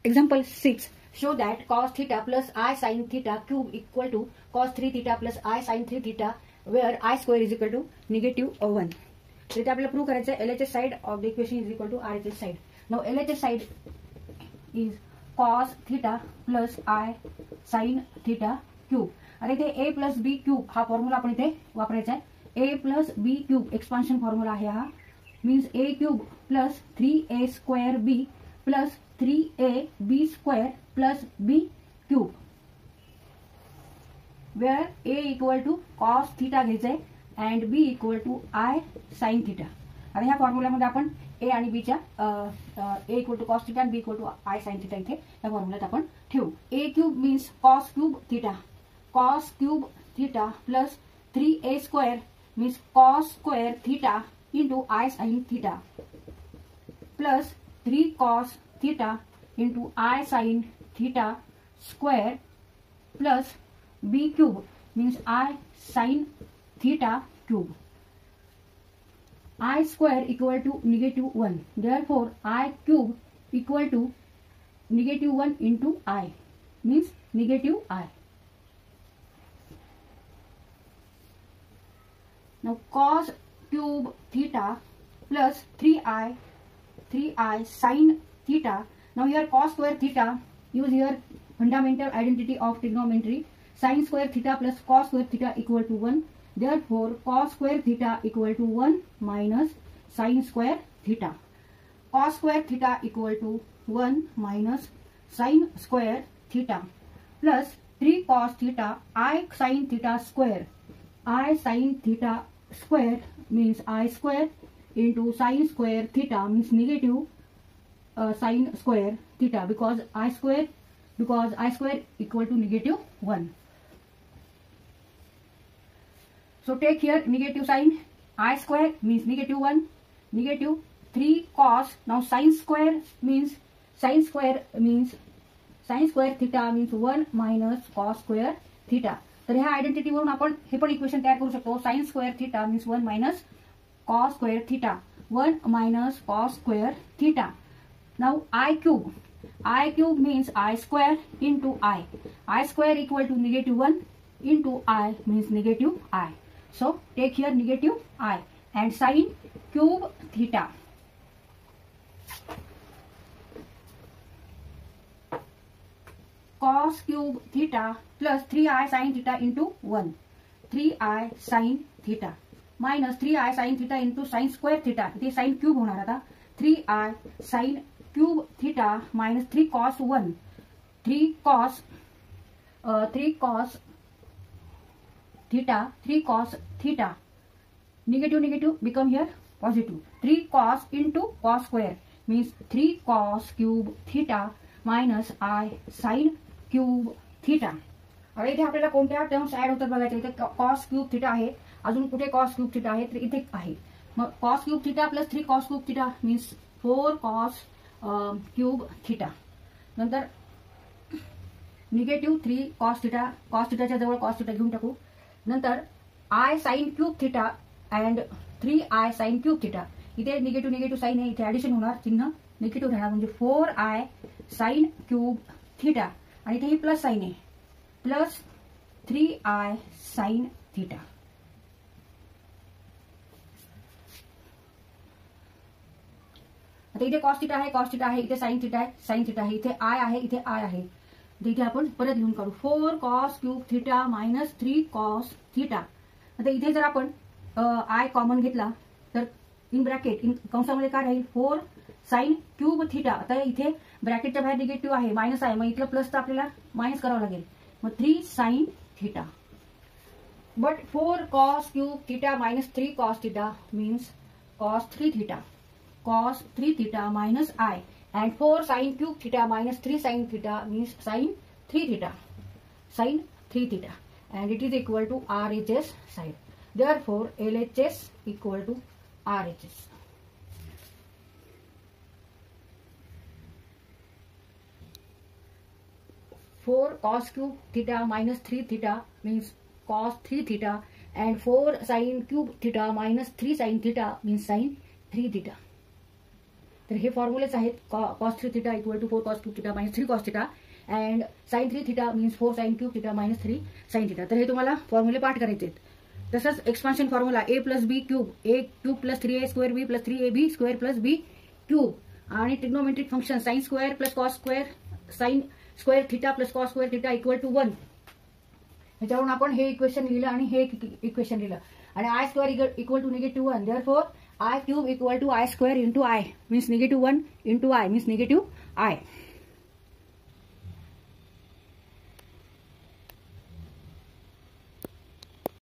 Example 6. Show that cos theta plus I sin theta cube equal to cos 3 theta plus I sin 3 theta where I square is equal to -1. तर इथे आपल्याला prove करायचं आहे LHS side of the equation is equal to RHS side. Now LHS side is cos theta plus I sin theta cube. आता इथे a plus b cube हा formula आपण इथे वापरायचा आहे. a plus b cube expansion formula आहे हा. Means a cube plus 3a square b plus 3ab square plus b cube where a equal to cos theta घ्यायचं आहे and b equal to I sin theta. आता ह्या फॉर्म्युल्यामध्ये आपण a आणि b च्या a equal to cos theta and b equal to I sin theta इथे या फॉर्म्युल्यात आपण ठेवू. a cube means cos cube theta. cos cube theta plus 3a square means cos square theta into I sin theta plus 3 cos theta into I sin theta square plus b cube means I sin theta cube. I square equal to -1. Therefore, I cube equal to -1 into I means -I. Now cos cube theta plus 3i sin theta. Now here cos square theta, use here fundamental identity of trigonometry. Sin square theta plus cos square theta equal to 1. Therefore, cos square theta equal to 1 minus sin square theta. Cos square theta equal to 1 minus sin square theta plus 3 cos theta I sin theta square. I sin theta square means I square into sin square theta means negative sin square theta because I square equal to -1. So take here negative sign. I square means -1, negative 3 cos. Now sin square theta means 1 minus cos square theta. तर ह्या identity वरून आपण हे पण equation तयार करू शकतो. sin square theta means 1 minus cos square theta. 1 minus cos square theta. Now I cube means I square into I. I square equal to -1 into I means -I. So take here -I and sin cube theta. Cos cube theta plus 3i sin theta into 1. 3i sin theta minus 3i sin theta into sin square theta. इथे sin cube होणार आता. 3i sin cube theta minus 3 cos 1. 3 cos theta. Negative become here positive. 3 cos into cos square means 3 cos cube theta minus I sin cube theta. आता इथे आपल्याला कोणत्या terms add होतात बघायचं. इथे cos cube theta आहे. अजून कुठे cos cube theta आहे तर इथे आहे. मग cos cube theta plus 3 cos cube theta means 4 cos cube theta. नंतर -3 cos theta. cos theta च्या जवळ cos theta घेऊन टाकू. नंतर I sin cube theta and 3i sin cube theta. इथे निगेटिव्ह साइन आहे. इथे ऍडिशन होणार. चिन्ह निगेटिव्ह राहणार म्हणजे 4i sin cube theta. आणि इथे ही प्लस साइन आहे. Plus 3i sin theta. आता इथे cos theta आहे. इथे sin theta आहे. इथे I आहे. इथे I आहे. इथे आपण परत लिहून काढू. 4 cos cube theta minus 3 cos theta. आता इथे जर आपण I कॉमन घेतला तर इन ब्रॅकेट कंसामध्ये काय राहील 4 sin cube theta. आता इथे ब्रॅकेटच्या बाहेर निगेटिव्ह आहे मायनस आहे. मग इथलं प्लस तर आपल्याला मायनस करावं लागेल. मग 3 sin theta. But 4 cos cube theta minus 3 cos theta means cos 3 theta. Cos 3 theta minus I and 4 sin cube theta minus 3 sin theta means sin 3 theta. Sin 3 theta and it is equal to RHS side. Therefore LHS equal to RHS. Four cos cube theta minus 3 theta means cos 3 theta and 4 sin cube theta minus 3 sin theta means sin 3 theta. तर हे फॉर्म्युलेच आहेत. cos 3 theta equal to 4 cos cube theta minus 3 cos theta and sin 3 theta means 4 sin cube theta minus 3 sin theta. तर हे तुम्हाला फॉर्म्युले पाठ करायचे आहेत. तसंच expansion formula a plus B cube a cube plus 3a square B plus 3ab square plus B cube आणि trigonometric function sine square plus cos square sine square theta plus cos square theta equal to 1. ह्याच्यावरून आपण हे equation लिहिलं आणि हे equation लिहिलं आणि i square equal to -1. Therefore i cube equal to i square into i means -1 into i means -i.